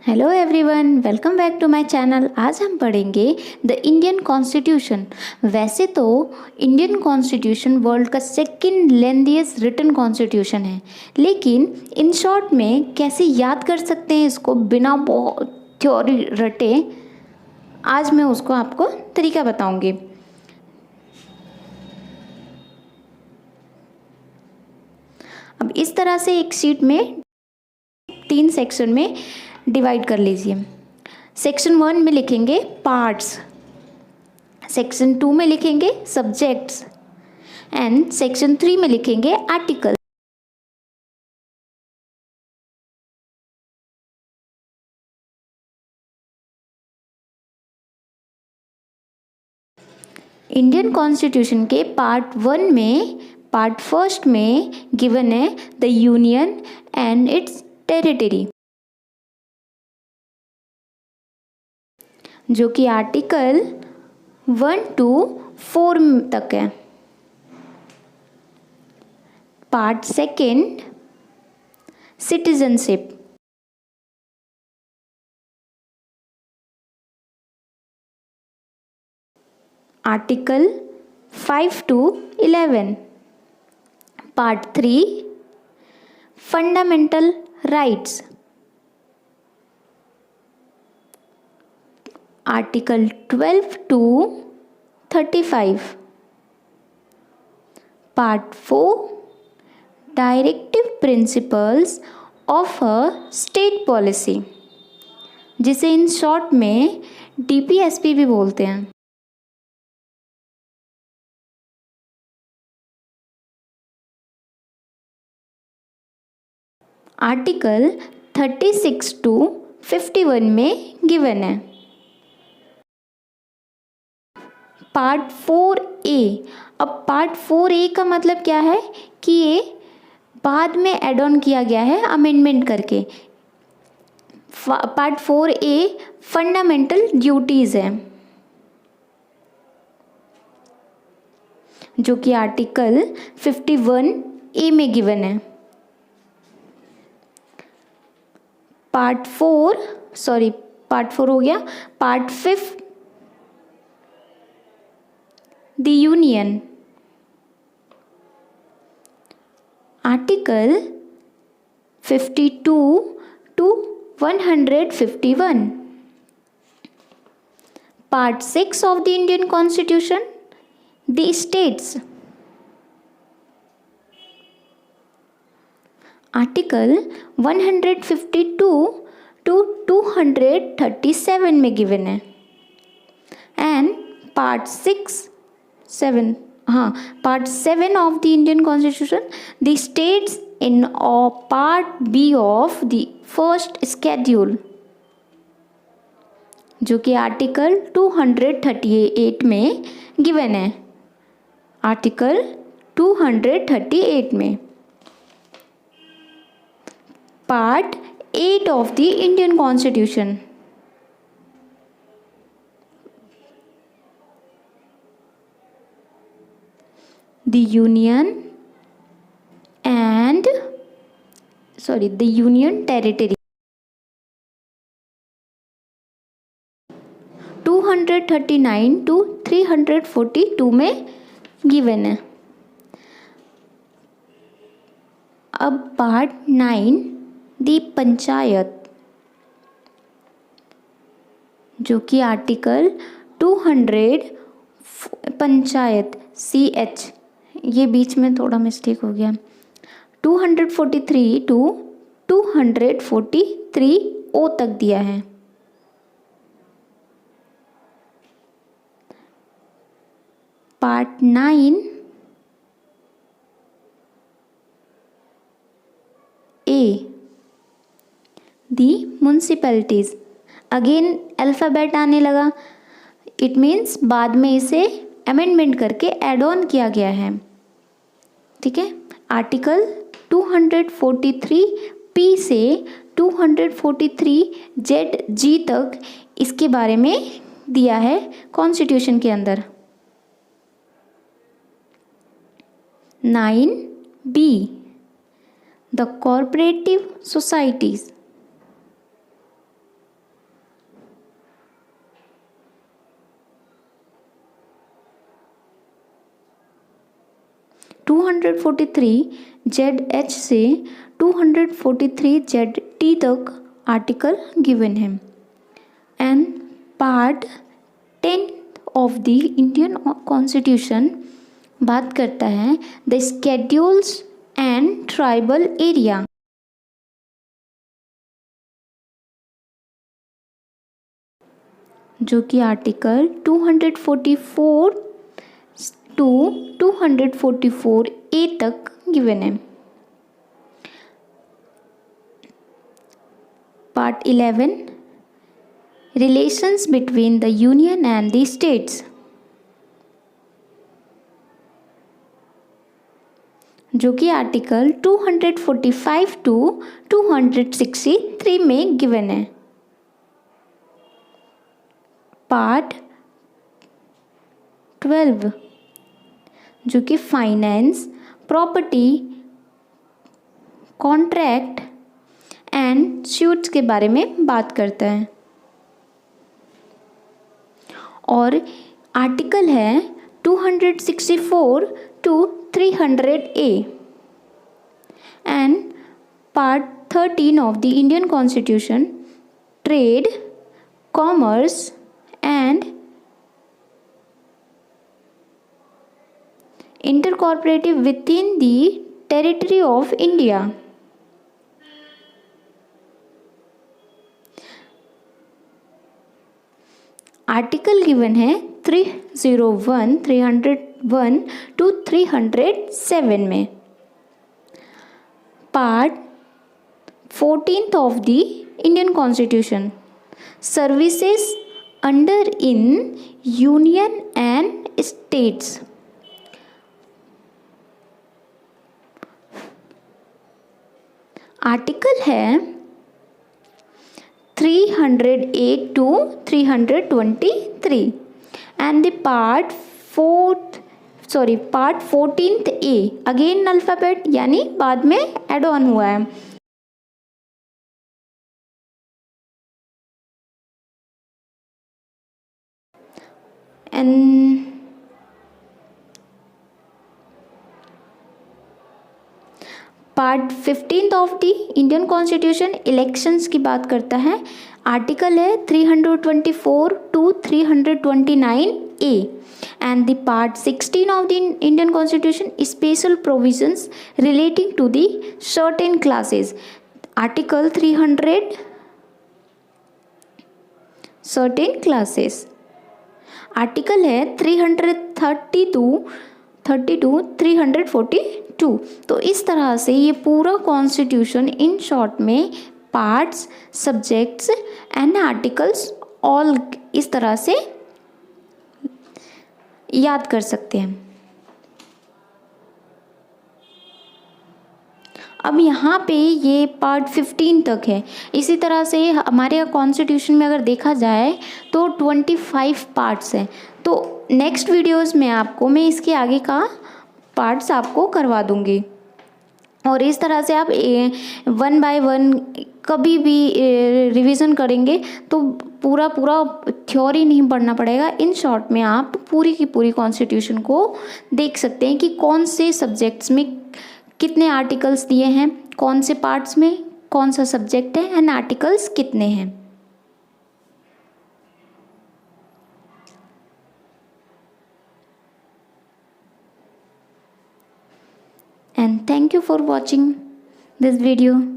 Hello everyone, welcome back to my channel. आज हम पढ़ेंगे द इंडियन कॉन्स्टिट्यूशन। वैसे तो इंडियन कॉन्स्टिट्यूशन वर्ल्ड का सेकंड लेंथीएस्ट रिटन कॉन्स्टिट्यूशन है, लेकिन इन शॉर्ट में कैसे याद कर सकते हैं इसको बिना बहुत थ्योरी रटे, आज मैं उसको आपको तरीका बताऊंगी। अब इस तरह से एक शीट में 3 सेक्शन में डिवाइड कर लीजिए। सेक्शन 1 में लिखेंगे पार्ट्स, सेक्शन 2 में लिखेंगे सब्जेक्ट्स एंड सेक्शन 3 में लिखेंगे आर्टिकल। इंडियन कॉन्स्टिट्यूशन के पार्ट 1 में, पार्ट फर्स्ट में गिवन है the union and it's territory, जो कि आर्टिकल 1 to 4 तक है। Part second citizenship, article 5 to 11। Part 3 fundamental rights, article 12 to 35। Part 4 directive principles of a state policy, जिसे इन short में डीपीएसपी भी बोलते हैं। आर्टिकल 36 to 51 में गिवन है। पार्ट 4A, अब पार्ट 4A का मतलब क्या है कि ये बाद में एड ऑन किया गया है अमेंडमेंट करके। पार्ट 4A फंडामेंटल ड्यूटीज़ है, जो कि आर्टिकल 51A में गिवन है। पार्ट 4 हो गया। Part 5 the union, article 52 to 151। Part 6 of the Indian constitution the states, article 152 to 237 में गिवन है। And part 7 of the Indian constitution the states in part B of the first schedule, जो कि article 238 में given है। Article 238 में part 8 of the Indian constitution, the union territory, 239 to 342 में given है। अब पार्ट 9 दी पंचायत, जो कि आर्टिकल 200 पंचायत CH, ये बीच में थोड़ा मिस्टेक हो गया, 243 to 243 O तक दिया है। Part 9 A the municipalities, again alphabet आने लगा, इट मीन्स बाद में इसे अमेंडमेंट करके एड ऑन किया गया है। ठीक है, आर्टिकल 243 P से 243 ZG तक इसके बारे में दिया है कॉन्स्टिट्यूशन के अंदर। 9B the corporative societies, 243 ZH से 243 ZT तक आर्टिकल गिवन है। And part 10 of the Indian constitution बात करता है the schedules and tribal area. जो कि आर्टिकल 244 टू 244A तक गिवन है। Part 11 relations between the union and the states. जो कि आर्टिकल 245 टू 263 में गिवन है। पार्ट 12 जो कि finance, property, contract and suits के बारे में बात करता है। और आर्टिकल है 264 to 300A। And part 13 of the Indian constitution trade, commerce and intercooperative within the territory of India। Article given है 301 टू 307 में। Part 14 of the Indian constitution services under in union and states. Article है 308 to 323 and the part 14A again alphabet यानी बाद में add on हुआ है। And part 15 of the Indian constitution elections की बात करता है। आर्टिकल है 324 to 329A and the part 16 of the Indian constitution special provisions relating to the certain classes. Article 300 certain classes. Article है 332 342। तो इस तरह से ये पूरा कॉन्स्टिट्यूशन इन शॉर्ट में parts, subjects and articles all इस तरह से याद कर सकते हैं। अब यहाँ पे ये पार्ट 15 तक है। इसी तरह से हमारे कॉन्स्टिट्यूशन में अगर देखा जाए तो 25 पार्ट्स हैं। तो नेक्स्ट वीडियोस में आपको मैं इसके आगे का पार्ट्स आपको करवा दूँगी। और इस तरह से आप 1 बाय 1 कभी भी रिवीजन करेंगे तो पूरा थ्योरी नहीं पढ़ना पड़ेगा। इन शॉर्ट में आप पूरी की पूरी कॉन्स्टिट्यूशन को देख सकते हैं कि कौन से सब्जेक्ट्स में कितने आर्टिकल्स दिए हैं, कौन से पार्ट्स में कौन सा सब्जेक्ट है एंड आर्टिकल्स कितने हैं। And thank you for watching this video.